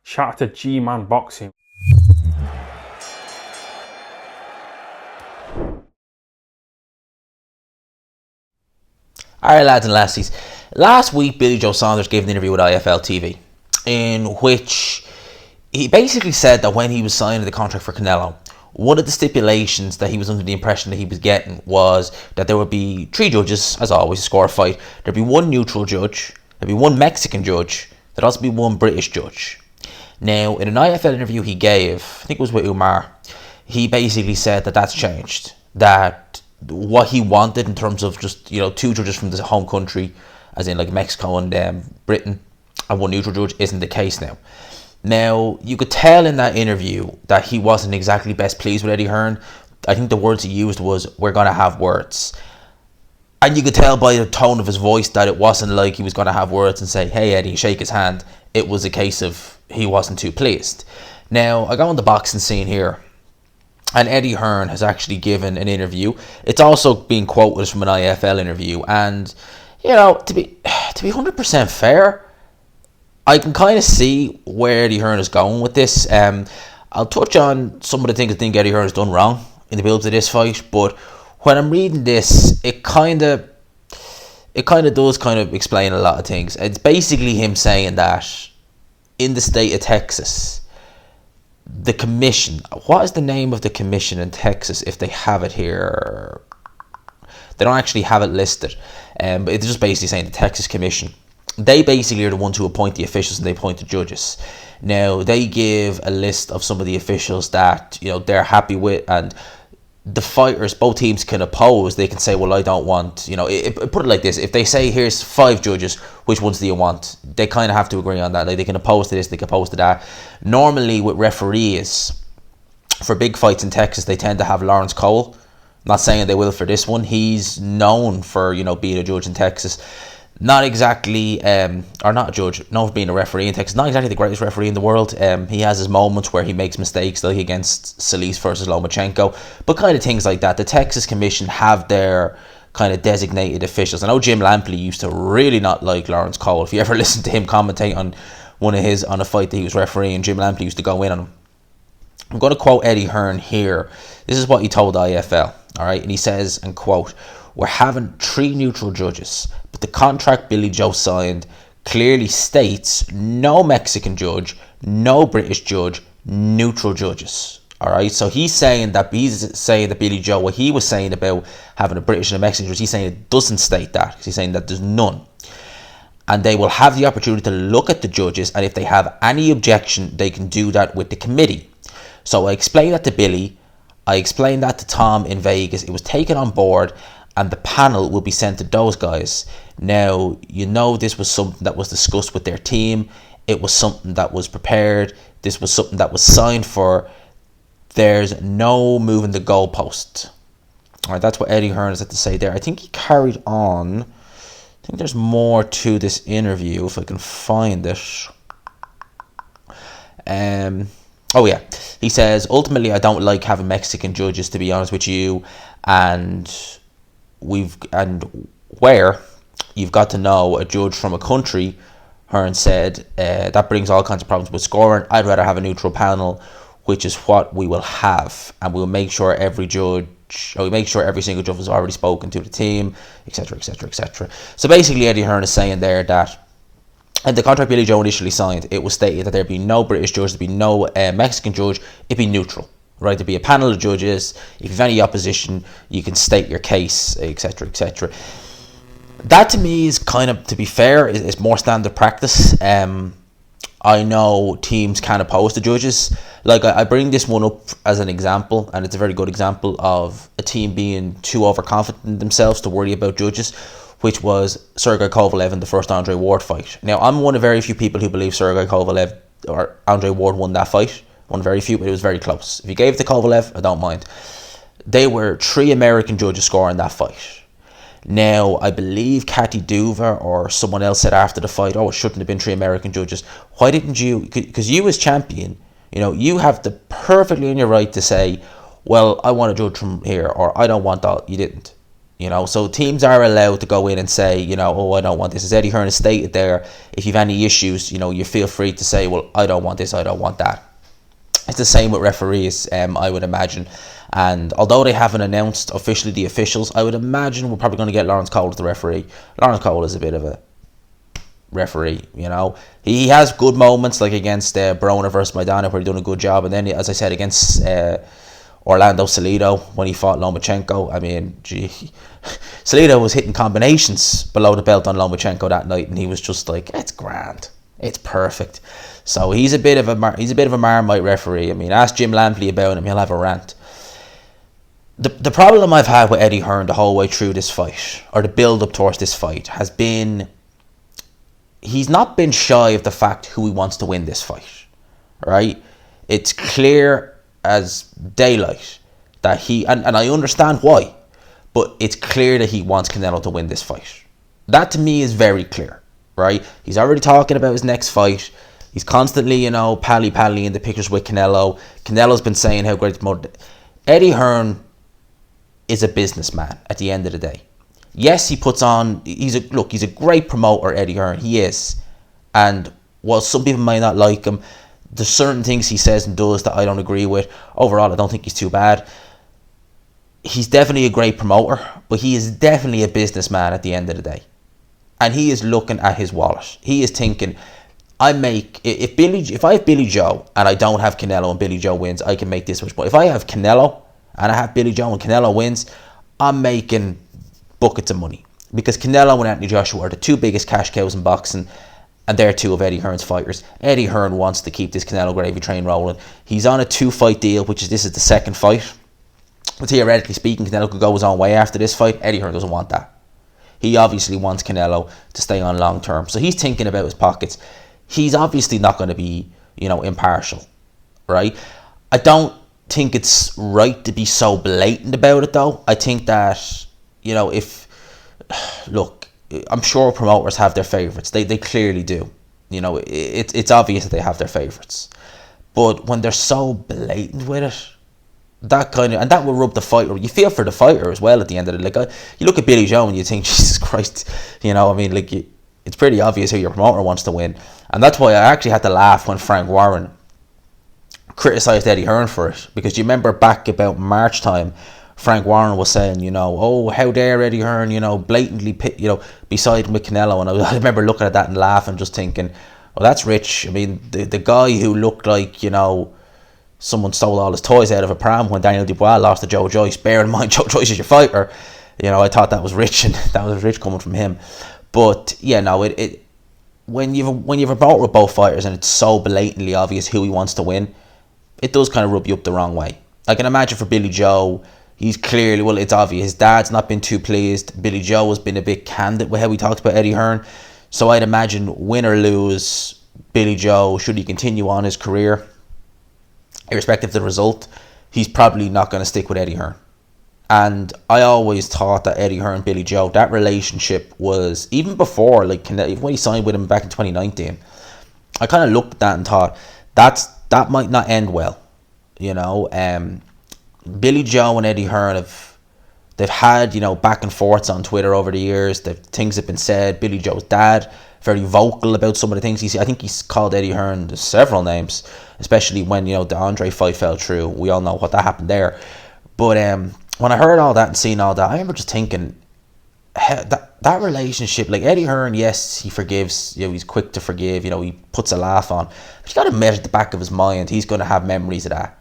Shout out to G-Man Boxing. Alright, lads and lassies. Last week, Billy Joe Saunders gave an interview with IFL TV in which he basically said that when he was signing the contract for Canelo, one of the stipulations that he was under the impression that he was getting was that there would be 3 judges, as always, to score a fight. There'd be 1 neutral judge, there'd be 1 Mexican judge, there'd also be 1 British judge. Now, in an IFL interview he gave, I think it was with Umar, he basically said that that's changed. That what he wanted in terms of just, 2 judges from the home country, as in like Mexico and Britain, and 1 neutral judge, isn't the case now. Now, you could tell in that interview that he wasn't exactly best pleased with Eddie Hearn. I think the words he used was, "We're going to have words." And you could tell by the tone of his voice that it wasn't like he was going to have words and say, "Hey Eddie," shake his hand. It was a case of he wasn't too pleased. Now, I go on the boxing scene here, and Eddie Hearn has actually given an interview. It's also being quoted from an IFL interview, and to be 100% fair, I can kind of see where Eddie Hearn is going with this. I'll touch on some of the things I think Eddie Hearn has done wrong in the build to this fight, but when I'm reading this, it kind of does kind of explain a lot of things. It's basically him saying that in the state of Texas, the commission, what is the name of the commission in Texas if they have it here? They don't actually have it listed, but it's just basically saying the Texas Commission. They basically are the ones who appoint the officials and they appoint the judges. Now, they give a list of some of the officials that they're happy with, and the fighters, both teams can oppose. They can say, well, I don't want, put it like this. If they say, here's 5 judges, which ones do you want? They kind of have to agree on that. Like, they can oppose to this, they can oppose to that. Normally, with referees, for big fights in Texas, they tend to have Lawrence Cole. I'm not saying they will for this one. He's known for, being a judge in Texas. Not exactly, or not a judge, known for being a referee in Texas. Not exactly the greatest referee in the world. He has his moments where he makes mistakes, like against Solis versus Lomachenko, but kind of things like that. The Texas Commission have their kind of designated officials. I know Jim Lampley used to really not like Lawrence Cole. If you ever listen to him commentate on on a fight that he was refereeing, Jim Lampley used to go in on him. I'm going to quote Eddie Hearn here. This is what he told IFL, all right? And he says, and quote, "We're having 3 neutral judges, but the contract Billy Joe signed clearly states no Mexican judge, no British judge, neutral judges." All right, so he's saying that Billy Joe, what he was saying about having a British and a Mexican judge, he's saying it doesn't state that. He's saying that there's none. And they will have the opportunity to look at the judges, and if they have any objection, they can do that with the committee. So I explained that to Billy. I explained that to Tom in Vegas. It was taken on board, and the panel will be sent to those guys. Now, this was something that was discussed with their team. It was something that was prepared. This was something that was signed for. There's no moving the goalpost. All right, that's what Eddie Hearn had to say there. I think he carried on. I think there's more to this interview, if I can find it. Oh yeah, he says, "Ultimately, I don't like having Mexican judges, to be honest with you, and where you've got to know a judge from a country." Hearn said, "That brings all kinds of problems with scoring. I'd rather have a neutral panel, which is what we will have, and we'll make sure every single judge has already spoken to the team, etc., etc., etc." So basically, Eddie Hearn is saying there that in the contract Billy Joe initially signed, it was stated that there'd be no British judge, there'd be no Mexican judge, it'd be neutral, right? There'd be a panel of judges. If you've any opposition, you can state your case, etc., etc. That to me is kind of, to be fair, is more standard practice. I know teams can oppose the judges. Like, I bring this one up as an example, and it's a very good example of a team being too overconfident in themselves to worry about judges, which was Sergey Kovalev in the first Andre Ward fight. Now, I'm one of very few people who believe Sergey Kovalev or Andre Ward won that fight. One of very few, but it was very close. If you gave it to Kovalev, I don't mind. They were 3 American judges scoring that fight. Now, I believe Cathy Duver or someone else said after the fight, "Oh, it shouldn't have been 3 American judges." Why didn't you? Because you as champion, you have the perfectly in your right to say, "Well, I want a judge from here," or "I don't want that." You didn't. You know, so teams are allowed to go in and say, you know, oh, I don't want this. As Eddie Hearn has stated there, if you've any issues, you know, you feel free to say, well, I don't want this, I don't want that. It's the same with referees, I would imagine. And although they haven't announced officially the officials, I would imagine we're probably going to get Lawrence Cole as the referee. Lawrence Cole is a bit of a referee, you know. He has good moments, like against Broner versus Maidana, where he's done a good job. And then, as I said, against Orlando Salido, when he fought Lomachenko, I mean, gee, Salido was hitting combinations below the belt on Lomachenko that night, and he was just like, it's grand, it's perfect. So he's a bit of a Marmite referee. I mean, ask Jim Lampley about him, he'll have a rant. The problem I've had with Eddie Hearn the whole way through this fight, or the build up towards this fight, has been he's not been shy of the fact who he wants to win this fight, right? It's clear as daylight that he, and I understand why, but it's clear that he wants Canelo to win this fight. That to me is very clear, right? He's already talking about his next fight. He's constantly, you know, pally in the pictures with Canelo. Canelo's been saying how great Eddie Hearn is a businessman at the end of the day. Yes, he puts on, he's a great promoter, Eddie Hearn, he is. And while some people might not like him, there's certain things he says and does that I don't agree with. Overall, I don't think he's too bad. He's definitely a great promoter, but he is definitely a businessman at the end of the day. And he is looking at his wallet. He is thinking, if I have Billy Joe and I don't have Canelo and Billy Joe wins, I can make this much. But if I have Canelo and I have Billy Joe and Canelo wins, I'm making buckets of money. Because Canelo and Anthony Joshua are the two biggest cash cows in boxing, and they're two of Eddie Hearn's fighters. Eddie Hearn wants to keep this Canelo gravy train rolling. He's on a 2-fight deal, this is the second fight. But theoretically speaking, Canelo could go his own way after this fight. Eddie Hearn doesn't want that. He obviously wants Canelo to stay on long term. So he's thinking about his pockets. He's obviously not going to be, you know, impartial, right? I don't think it's right to be so blatant about it, though. I think that, you know, look, I'm sure promoters have their favourites. They clearly do. You know, it's obvious that they have their favourites. But when they're so blatant with it, that will rub the fighter. You feel for the fighter as well at the end of it. Like, you look at Billy Joe and you think, Jesus Christ, you know, I mean, like, it's pretty obvious who your promoter wants to win. And that's why I actually had to laugh when Frank Warren criticised Eddie Hearn for it. Because you remember back about March time, Frank Warren was saying, you know, oh, how dare Eddie Hearn, you know, blatantly, be siding with Canelo. And I remember looking at that and laughing, just thinking, well, that's rich. I mean, the guy who looked like, you know, someone stole all his toys out of a pram when Daniel Dubois lost to Joe Joyce. Bear in mind, Joe Joyce is your fighter. You know, I thought that was rich, and that was rich coming from him. But yeah, no, when you've a bout with both fighters and it's so blatantly obvious who he wants to win, it does kind of rub you up the wrong way. I can imagine for Billy Joe, he's clearly, well, it's obvious. His dad's not been too pleased. Billy Joe has been a bit candid with how he talks about Eddie Hearn. So I'd imagine, win or lose, Billy Joe, should he continue on his career, irrespective of the result, he's probably not going to stick with Eddie Hearn. And I always thought that Eddie Hearn, Billy Joe, that relationship was, even before, like when he signed with him back in 2019, I kind of looked at that and thought, that might not end well. You know, Billy Joe and Eddie Hearn they've had, you know, back and forths on Twitter over the years. Things have been said. Billy Joe's dad, very vocal about some of the things. I think he's called Eddie Hearn several names, especially when, you know, the Andre fight fell through. We all know what that happened there. But when I heard all that and seen all that, I remember just thinking, that relationship, like Eddie Hearn, yes, he forgives, you know, he's quick to forgive, you know, he puts a laugh on. But you got to admit, at the back of his mind, he's going to have memories of that.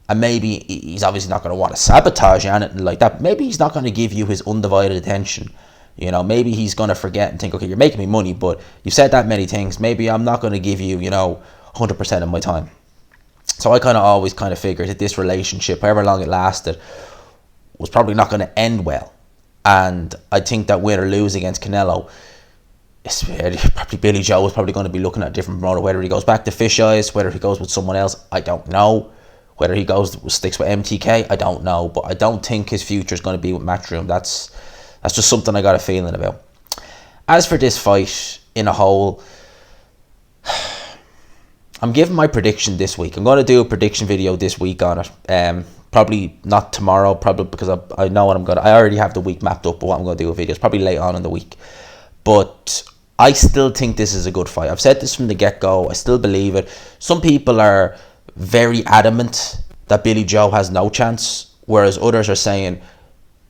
And maybe he's obviously not going to want to sabotage you or anything like that. Maybe he's not going to give you his undivided attention. You know, maybe he's going to forget and think, okay, you're making me money, but you've said that many things. Maybe I'm not going to give you, you know, 100% of my time. So I kind of always kind of figured that this relationship, however long it lasted, was probably not going to end well. And I think that win or lose against Canelo, probably Billy Joe is probably going to be looking at a different promoter. Whether he goes back to Fish Eyes, whether he goes with someone else, I don't know. Whether he sticks with MTK, I don't know. But I don't think his future is going to be with Matchroom. That's just something I got a feeling about. As for this fight in a whole, I'm giving my prediction this week. I'm going to do a prediction video this week on it. Probably not tomorrow, probably because I know what I'm going to... I already have the week mapped up, but what I'm going to do with videos, probably late on in the week. But I still think this is a good fight. I've said this from the get-go. I still believe it. Some people are very adamant that Billy Joe has no chance, whereas others are saying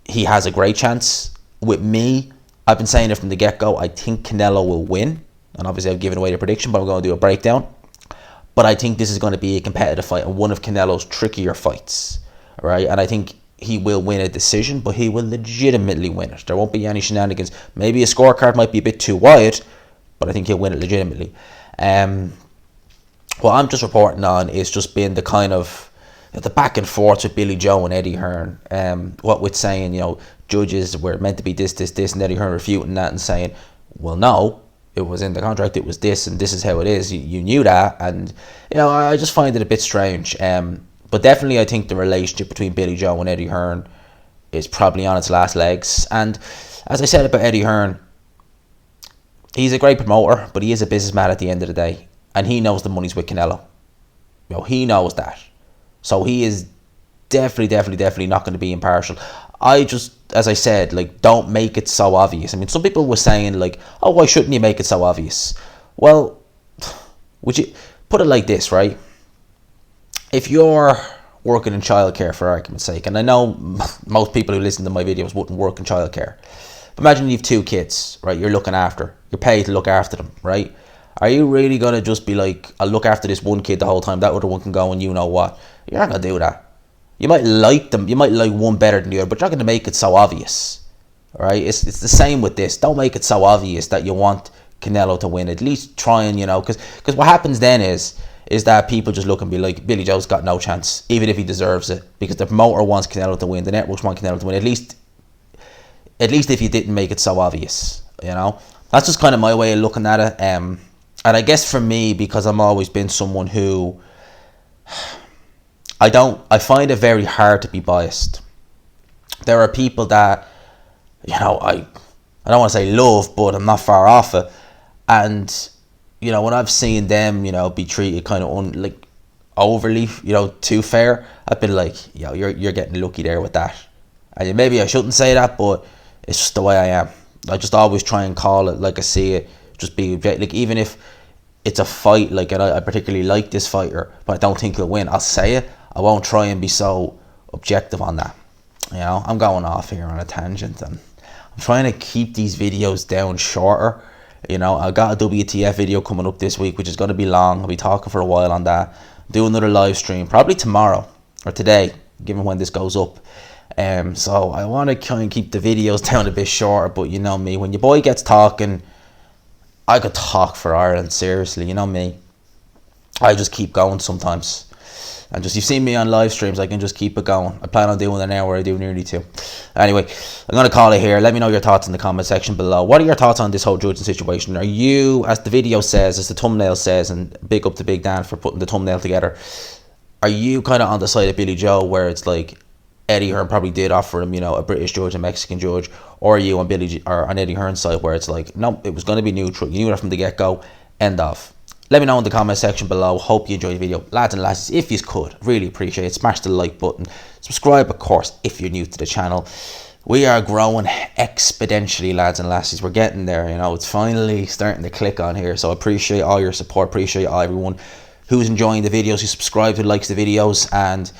he has a great chance. With me, I've been saying it from the get-go. I think Canelo will win. And obviously I've given away the prediction, but I'm going to do a breakdown. But I think this is going to be a competitive fight and one of Canelo's trickier fights. Right? And I think he will win a decision, but he will legitimately win it. There won't be any shenanigans. Maybe a scorecard might be a bit too wide, but I think he'll win it legitimately. What I'm just reporting on is just being the kind of the back and forth with Billy Joe and Eddie Hearn. What with saying, judges were meant to be this, and Eddie Hearn refuting that and saying, well, no, it was in the contract, it was this, and this is how it is. You knew that, and I just find it a bit strange. But definitely I think the relationship between Billy Joe and Eddie Hearn is probably on its last legs. And as I said about Eddie Hearn, he's a great promoter, but he is a businessman at the end of the day. And he knows the money's with Canelo. He knows that. So he is definitely not going to be impartial. I just, as I said, don't make it so obvious. I mean, some people were saying, oh, why shouldn't you make it so obvious? Well, would you put it like this, right? If you're working in childcare, for argument's sake, and I know most people who listen to my videos wouldn't work in childcare, but imagine you have 2 kids, right? You're paid to look after them, right? Are you really going to just be like, I'll look after this one kid the whole time, that other one can go and you know what? You're not going to do that. You might like them, you might like one better than the other, but you're not going to make it so obvious, right? It's the same with this. Don't make it so obvious that you want Canelo to win. At least try and, because what happens then is that people just look and be like, Billy Joe's got no chance, even if he deserves it, because the promoter wants Canelo to win, the networks want Canelo to win. At least if you didn't make it so obvious, That's just kind of my way of looking at it. And I guess for me, because I'm always been someone who I find it very hard to be biased. There are people that, I don't want to say love, but I'm not far off it. And when I've seen them, be treated kind of overly, too fair, I've been like, you're getting lucky there with that. And maybe I shouldn't say that, but it's just the way I am. I just always try and call it like I see it. Just be even if it's a fight, and I particularly like this fighter, but I don't think he'll win, I'll say it. I won't try and be so objective on that. I'm going off here on a tangent, and I'm trying to keep these videos down shorter. I got a WTF video coming up this week, which is going to be long. I'll be talking for a while on that. Do another live stream, probably tomorrow or today, given when this goes up. So I want to kind of keep the videos down a bit shorter, but you know me, when your boy gets talking, I could talk for Ireland, seriously, you know me. I just keep going sometimes. And you've seen me on live streams, I can just keep it going. I plan on doing an hour, I do nearly 2. Anyway, I'm going to call it here. Let me know your thoughts in the comment section below. What are your thoughts on this whole judging situation? Are you, as the video says, as the thumbnail says, and big up to Big Dan for putting the thumbnail together, are you kind of on the side of Billy Joe, where it's like Eddie Hearn probably did offer him, a British judge, a Mexican judge, or are you on on Eddie Hearn's side, where it's like, no, it was going to be neutral. You knew that from the get-go. End of. Let me know in the comment section below. Hope you enjoyed the video. Lads and lasses, if you could, really appreciate it. Smash the like button. Subscribe, of course, if you're new to the channel. We are growing exponentially, lads and lasses. We're getting there, It's finally starting to click on here. So I appreciate all your support. Appreciate everyone who's enjoying the videos, who subscribes, who likes the videos. And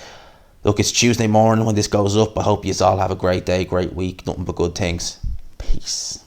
look, it's Tuesday morning when this goes up. I hope you all have a great day, great week. Nothing but good things. Peace.